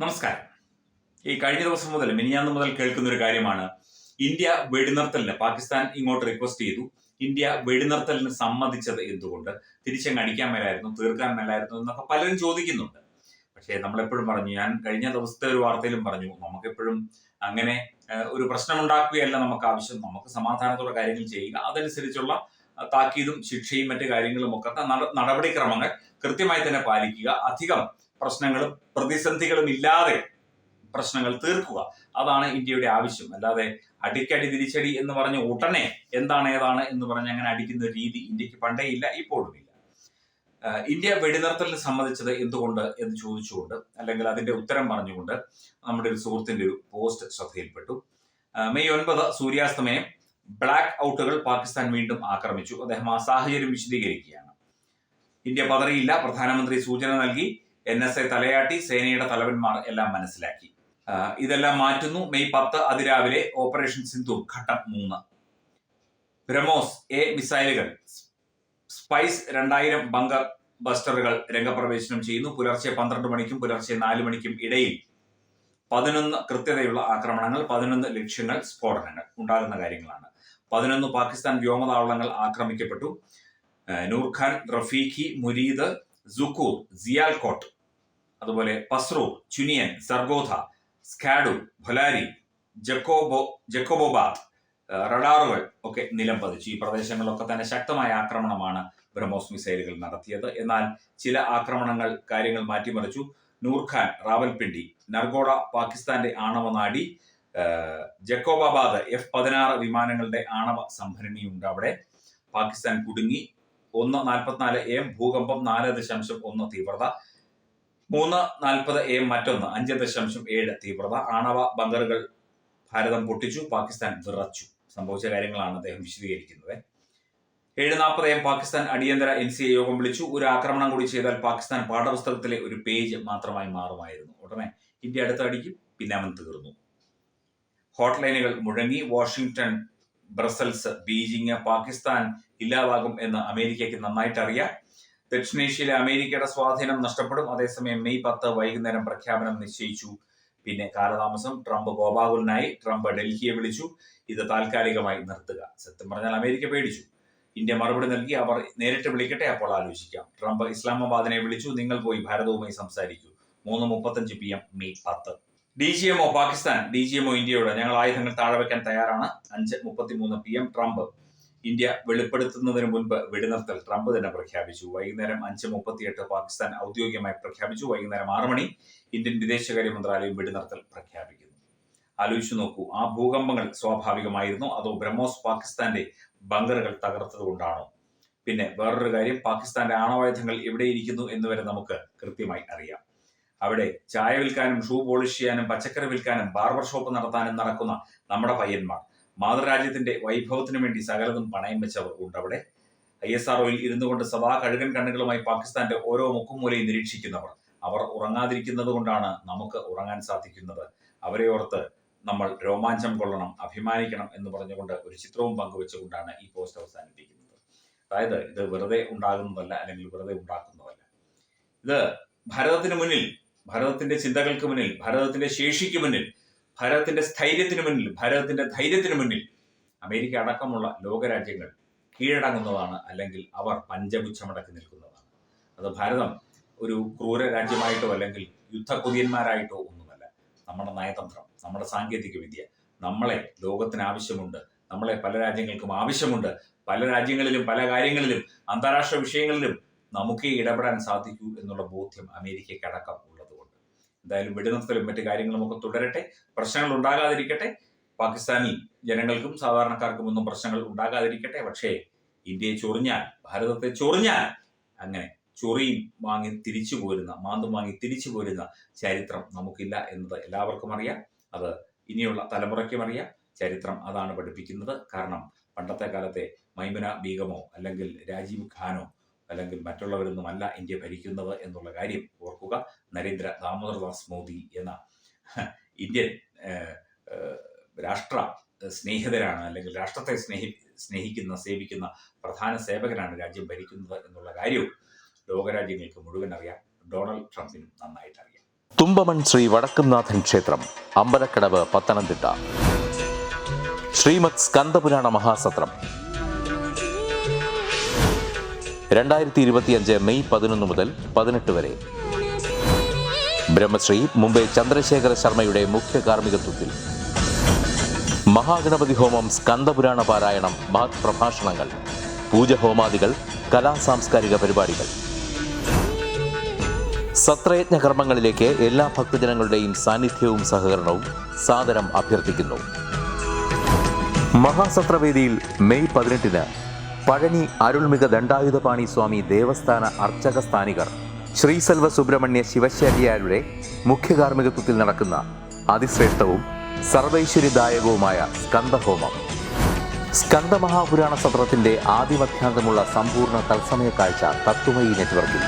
നമസ്കാരം. ഈ കഴിഞ്ഞ ദിവസം മുതൽ മിനിഞ്ഞാന്ന് മുതൽ കേൾക്കുന്ന ഒരു കാര്യമാണ് ഇന്ത്യ വെടിനിർത്തലിന് പാകിസ്ഥാൻ ഇങ്ങോട്ട് റിക്വസ്റ്റ് ചെയ്തു. ഇന്ത്യ വെടിനിർത്തലിന് സമ്മതിച്ചത് എന്തുകൊണ്ട്? തിരിച്ചങ്ങ് അടിക്കാൻ മേലായിരുന്നു, തീർക്കാൻ മേലായിരുന്നു എന്നൊക്കെ പലരും ചോദിക്കുന്നുണ്ട്. പക്ഷേ നമ്മളെപ്പോഴും പറഞ്ഞു, ഞാൻ കഴിഞ്ഞ ദിവസത്തെ ഒരു വാർത്തയിലും പറഞ്ഞു, നമുക്കെപ്പോഴും അങ്ങനെ ഒരു പ്രശ്നം ഉണ്ടാക്കുകയല്ല നമുക്ക് ആവശ്യം. നമുക്ക് സമാധാനത്തോടെ കാര്യങ്ങൾ ചെയ്യുക, അതനുസരിച്ചുള്ള താക്കീതും ശിക്ഷയും മറ്റു കാര്യങ്ങളും ഒക്കെ നടപടിക്രമങ്ങൾ കൃത്യമായി തന്നെ പാലിക്കുക, അധികം പ്രശ്നങ്ങളും പ്രതിസന്ധികളും ഇല്ലാതെ പ്രശ്നങ്ങൾ തീർക്കുക. അതാണ് ഇന്ത്യയുടെ ആവശ്യം. അല്ലാതെ അടിക്കടി തിരിച്ചടി എന്ന് പറഞ്ഞ് ഉടനെ എന്താണ് ഏതാണ് എന്ന് പറഞ്ഞ് അങ്ങനെ അടിക്കുന്ന രീതി ഇന്ത്യക്ക് പണ്ടേ ഇല്ല, ഇപ്പോഴും ഇല്ല. ഇന്ത്യ വെടിനിർത്തലിന് സമ്മതിച്ചത് എന്തുകൊണ്ട് എന്ന് ചോദിച്ചുകൊണ്ട്, അല്ലെങ്കിൽ അതിന്റെ ഉത്തരം പറഞ്ഞുകൊണ്ട് നമ്മുടെ ഒരു സുഹൃത്തിന്റെ ഒരു പോസ്റ്റ് ശ്രദ്ധയിൽപ്പെട്ടു. മെയ് 9 സൂര്യാസ്തമയം ബ്ലാക്ക് ഔട്ടുകൾ പാകിസ്ഥാൻ വീണ്ടും ആക്രമിച്ചു. അദ്ദേഹം ആ സാഹചര്യം വിശദീകരിക്കുകയാണ്. ഇന്ത്യ പതറിയില്ല, പ്രധാനമന്ത്രി സൂചന നൽകി, NSA തലയാട്ടി, സേനയുടെ തലവന്മാർ എല്ലാം മനസ്സിലാക്കി. ഇതെല്ലാം മാറ്റുന്നു. മെയ് 10 അതിരാവിലെ ഓപ്പറേഷൻ സിന്ദൂർ ഘട്ടം 3. ബ്രഹ്മോസ് A മിസൈലുകൾ സ്പൈസ് 2000 ബങ്കർ ബസ്റ്ററുകൾ രംഗപ്രവേശനം ചെയ്യുന്നു. പുലർച്ചെ 12 മണിക്കും പുലർച്ചെ 4 മണിക്കും ഇടയിൽ 11 കൃത്യതയുള്ള ആക്രമണങ്ങൾ, 11 ലക്ഷ്യങ്ങൾ, സ്ഫോടനങ്ങൾ ഉണ്ടാകുന്ന കാര്യങ്ങളാണ്. 11 പാകിസ്ഥാൻ വ്യോമതാവളങ്ങൾ ആക്രമിക്കപ്പെട്ടു. നൂർഖാൻ, റഫീഖി, മുരീദ്, സുക്കൂർ, സിയാൽകോട്ട്, അതുപോലെ പസ്രൂർ, ചുനിയൻ, സർഗോധ, സ്കാഡു, ഭൊലാരി, ജക്കോബോബാദ് റഡാറുകൾ ഒക്കെ നിലം പതിച്ചു. ഈ പ്രദേശങ്ങളിലൊക്കെ തന്നെ ശക്തമായ ആക്രമണമാണ് ബ്രഹ്മോസ് മിസൈലുകൾ നടത്തിയത്. എന്നാൽ ചില ആക്രമണങ്ങൾ കാര്യങ്ങൾ മാറ്റിമറിച്ചു. നൂർഖാൻ റാവൽപിണ്ടി, നർഗോഡ പാകിസ്ഥാന്റെ ആണവ നാഡി, ജക്കോബാബാദ് F-16 വിമാനങ്ങളുടെ ആണവ സംഭരണിയുണ്ട്. അവിടെ പാകിസ്ഥാൻ കുടുങ്ങി. 1:44 AM ഭൂകമ്പം, 4.1 തീവ്രത. 3:40 AM മറ്റൊന്ന്, 5.7 തീവ്രത. ആണവ ബങ്കറുകൾ ഭാരതം പൊട്ടിച്ചു, പാകിസ്ഥാൻ വിറച്ചു. സംഭവിച്ച കാര്യങ്ങളാണ് അദ്ദേഹം വിശദീകരിക്കുന്നത്. 7:40 AM പാകിസ്ഥാൻ അടിയന്തര NCA യോഗം വിളിച്ചു. ഒരു ആക്രമണം കൂടി ചെയ്താൽ പാകിസ്ഥാൻ പാഠപുസ്തകത്തിലെ ഒരു പേജ് മാത്രമായി മാറുമായിരുന്നു. ഉടനെ ഇന്ത്യ അടുത്ത് അടിക്കും, പിന്നെ അവൻ തീർന്നു. ഹോട്ട്ലൈനുകൾ മുഴങ്ങി. വാഷിംഗ്ടൺ, ബ്രസൽസ്, ബീജിംഗ്, പാകിസ്ഥാൻ ഇല്ലാതാകും എന്ന് അമേരിക്കയ്ക്ക് നന്നായിട്ട് അറിയാം. ദക്ഷിണേഷ്യയിലെ അമേരിക്കയുടെ സ്വാധീനം നഷ്ടപ്പെടും. അതേസമയം മെയ് 10 വൈകുന്നേരം പ്രഖ്യാപനം നിശ്ചയിച്ചു. പിന്നെ കാലതാമസം. ട്രംപ് കോപാകുലനായി. ട്രംപ് ഡൽഹിയെ വിളിച്ചു. ഇത് താൽക്കാലികമായി നിർത്തുക. സത്യം പറഞ്ഞാൽ അമേരിക്ക പേടിച്ചു. ഇന്ത്യ മറുപടി നൽകി, അവർ നേരിട്ട് വിളിക്കട്ടെ, അപ്പോൾ ആലോചിക്കാം. ട്രംപ് ഇസ്ലാമാബാദിനെ വിളിച്ചു. നിങ്ങൾ പോയി ഭാരതവുമായി സംസാരിക്കൂ. 3:35 PM May 10. DGMO Pakistan, DGMO ഇന്ത്യയോട്, ഞങ്ങൾ ആയുധങ്ങൾ താഴെ വയ്ക്കാൻ തയ്യാറാണ്. 5:33 PM ട്രംപ്. ഇന്ത്യ വെളിപ്പെടുത്തുന്നതിന് മുൻപ് വെടിനിർത്തൽ ട്രംപ് തന്നെ പ്രഖ്യാപിച്ചു. വൈകുന്നേരം 5:38 പാകിസ്ഥാൻ ഔദ്യോഗികമായി പ്രഖ്യാപിച്ചു. വൈകുന്നേരം 6 മണി ഇന്ത്യൻ വിദേശകാര്യ മന്ത്രാലയം വെടിനിർത്തൽ പ്രഖ്യാപിക്കുന്നു. ആലോചിച്ചു നോക്കൂ, ആ ഭൂകമ്പങ്ങൾ സ്വാഭാവികമായിരുന്നു, അതോ ബ്രഹ്മോസ് പാകിസ്ഥാന്റെ ബങ്കറുകൾ തകർത്തത് കൊണ്ടാണോ? പിന്നെ വേറൊരു കാര്യം, പാകിസ്ഥാന്റെ ആണവായുധങ്ങൾ എവിടെയിരിക്കുന്നു എന്ന് വരെ നമുക്ക് കൃത്യമായി അറിയാം. അവിടെ ചായ വിൽക്കാനും ഷൂ പോളിഷ് ചെയ്യാനും പച്ചക്കറി വിൽക്കാനും ബാർബർ ഷോപ്പ് നടത്താനും നടക്കുന്ന നമ്മുടെ പയ്യന്മാർ, മാതൃരാജ്യത്തിന്റെ വൈഭവത്തിനു വേണ്ടി സകലതും പണയം വെച്ചവർ ഉണ്ട് അവിടെ. ISROയിൽ ഇരുന്നു കൊണ്ട് സദാ കഴുകൻ കണ്ണുകളുമായി പാകിസ്ഥാന്റെ ഓരോ മുക്കുമൂലയും നിരീക്ഷിക്കുന്നവർ. അവർ ഉറങ്ങാതിരിക്കുന്നത് കൊണ്ടാണ് നമുക്ക് ഉറങ്ങാൻ സാധിക്കുന്നത്. അവരെ ഓർത്ത് നമ്മൾ രോമാഞ്ചം കൊള്ളണം, അഭിമാനിക്കണം എന്ന് പറഞ്ഞുകൊണ്ട് ഒരു ചിത്രവും പങ്കുവെച്ചുകൊണ്ടാണ് ഈ പോസ്റ്റ് അവസാനിപ്പിക്കുന്നത്. അതായത് ഇത് വെറുതെ ഉണ്ടാകുന്നതല്ല, അല്ലെങ്കിൽ വെറുതെ ഉണ്ടാക്കുന്നതല്ല. ഇത് ഭാരതത്തിന് മുന്നിൽ, ഭാരതത്തിന്റെ ചിന്തകൾക്ക് മുന്നിൽ, ഭാരതത്തിന്റെ ശേഷിക്ക് മുന്നിൽ, ഭാരതത്തിന്റെ സ്ഥൈര്യത്തിന് മുന്നിൽ, ഭാരതത്തിന്റെ ധൈര്യത്തിന് മുന്നിൽ അമേരിക്ക അടക്കമുള്ള ലോകരാജ്യങ്ങൾ കീഴടങ്ങുന്നതാണ്, അല്ലെങ്കിൽ അവർ പഞ്ചപുച്ഛമടക്കി നിൽക്കുന്നതാണ്. അത് ഭാരതം ഒരു ക്രൂര രാജ്യമായിട്ടോ അല്ലെങ്കിൽ യുദ്ധകുതിയന്മാരായിട്ടോ ഒന്നുമല്ല. നമ്മുടെ നയതന്ത്രം, നമ്മുടെ സാങ്കേതിക വിദ്യ, നമ്മളെ ലോകത്തിന് ആവശ്യമുണ്ട്, നമ്മളെ പല രാജ്യങ്ങൾക്കും ആവശ്യമുണ്ട്. പല രാജ്യങ്ങളിലും പല കാര്യങ്ങളിലും അന്താരാഷ്ട്ര വിഷയങ്ങളിലും നമുക്ക് ഇടപെടാൻ സാധിക്കൂ എന്നുള്ള ബോധ്യം അമേരിക്കയ്ക്ക് അടക്കം ഉള്ളതുകൊണ്ട് എന്തായാലും വെടിനിർത്തലും മറ്റു കാര്യങ്ങളും ഒക്കെ തുടരട്ടെ. പ്രശ്നങ്ങൾ ഉണ്ടാകാതിരിക്കട്ടെ. പാകിസ്ഥാനിൽ ജനങ്ങൾക്കും സാധാരണക്കാർക്കും ഒന്നും പ്രശ്നങ്ങൾ ഉണ്ടാകാതിരിക്കട്ടെ. പക്ഷേ ഇന്ത്യയെ ചൊറിഞ്ഞാൽ, ഭാരതത്തെ ചൊറിഞ്ഞാൽ, അങ്ങനെ ചൊറിയും വാങ്ങി തിരിച്ചു പോരുന്ന, മാന്തും വാങ്ങി തിരിച്ചു പോരുന്ന ചരിത്രം നമുക്കില്ല എന്നത് എല്ലാവർക്കും അറിയാം. അത് ഇനിയുള്ള തലമുറയ്ക്കും അറിയാം. ചരിത്രം അതാണ് പഠിപ്പിക്കുന്നത്. കാരണം പണ്ടത്തെ കാലത്തെ മൈമുന ബീഗമോ അല്ലെങ്കിൽ രാജീവ് ഖാനോ അല്ലെങ്കിൽ മറ്റുള്ളവരൊന്നുമല്ല ഇന്ത്യ ഭരിക്കുന്നത് എന്നുള്ള കാര്യം ഓർക്കുക. നരേന്ദ്ര ദാമോദർദാസ് മോദി എന്ന ഇന്ത്യൻ രാഷ്ട്ര സ്നേഹിതരാണ്, അല്ലെങ്കിൽ രാഷ്ട്രത്തെ സ്നേഹിക്കുന്ന സേവിക്കുന്ന പ്രധാന സേവകനാണ് രാജ്യം ഭരിക്കുന്നത് എന്നുള്ള കാര്യവും ലോകരാജ്യങ്ങൾക്ക് മുഴുവൻ അറിയാം. ഡൊണാൾഡ് ട്രംപിനും നന്നായിട്ട് അറിയാം. തുമ്പമൺ ശ്രീ വടക്കുംനാഥൻ ക്ഷേത്രം, അമ്പലക്കടവ്, പത്തനംതിട്ട. ശ്രീമദ് സ്കന്ദപുരാണ മഹാസത്രം 2025 മെയ് 11 മുതൽ 18 വരെ. ബ്രഹ്മശ്രീ മുംബൈ ചന്ദ്രശേഖര ശർമ്മയുടെ മുഖ്യ കാർമ്മികത്വത്തിൽ മഹാഗണപതി ഹോമം, സ്കന്ദപുരാണ പാരായണം, മഹത് പ്രഭാഷണങ്ങൾ, പൂജഹോമാദികൾ, കലാസാംസ്കാരിക പരിപാടികൾ. സത്രയജ്ഞ കർമ്മങ്ങളിലേക്ക് എല്ലാ ഭക്തജനങ്ങളുടെയും സാന്നിധ്യവും സഹകരണവും സാദരം അഭ്യർത്ഥിക്കുന്നു. മഹാസത്രവേദിയിൽ മെയ് 18 പഴനി അരുൾമിക ദണ്ഡായുധപാണി സ്വാമി ദേവസ്ഥാന അർച്ചക സ്ഥാനികർ ശ്രീസെൽവ സുബ്രഹ്മണ്യ ശിവശാരിയാരുടെ മുഖ്യ കാർമ്മികത്വത്തിൽ നടക്കുന്ന അതിശ്രേഷ്ഠവും സർവൈശ്വര്യദായകവുമായ സ്കന്ദഹോമം. സ്കന്ദമഹാപുരാണ സത്രത്തിന്റെ ആദിമധ്യാന്തമുള്ള സമ്പൂർണ്ണ തത്സമയ കാഴ്ച തത്വമയി നെറ്റ്വർക്കിൽ.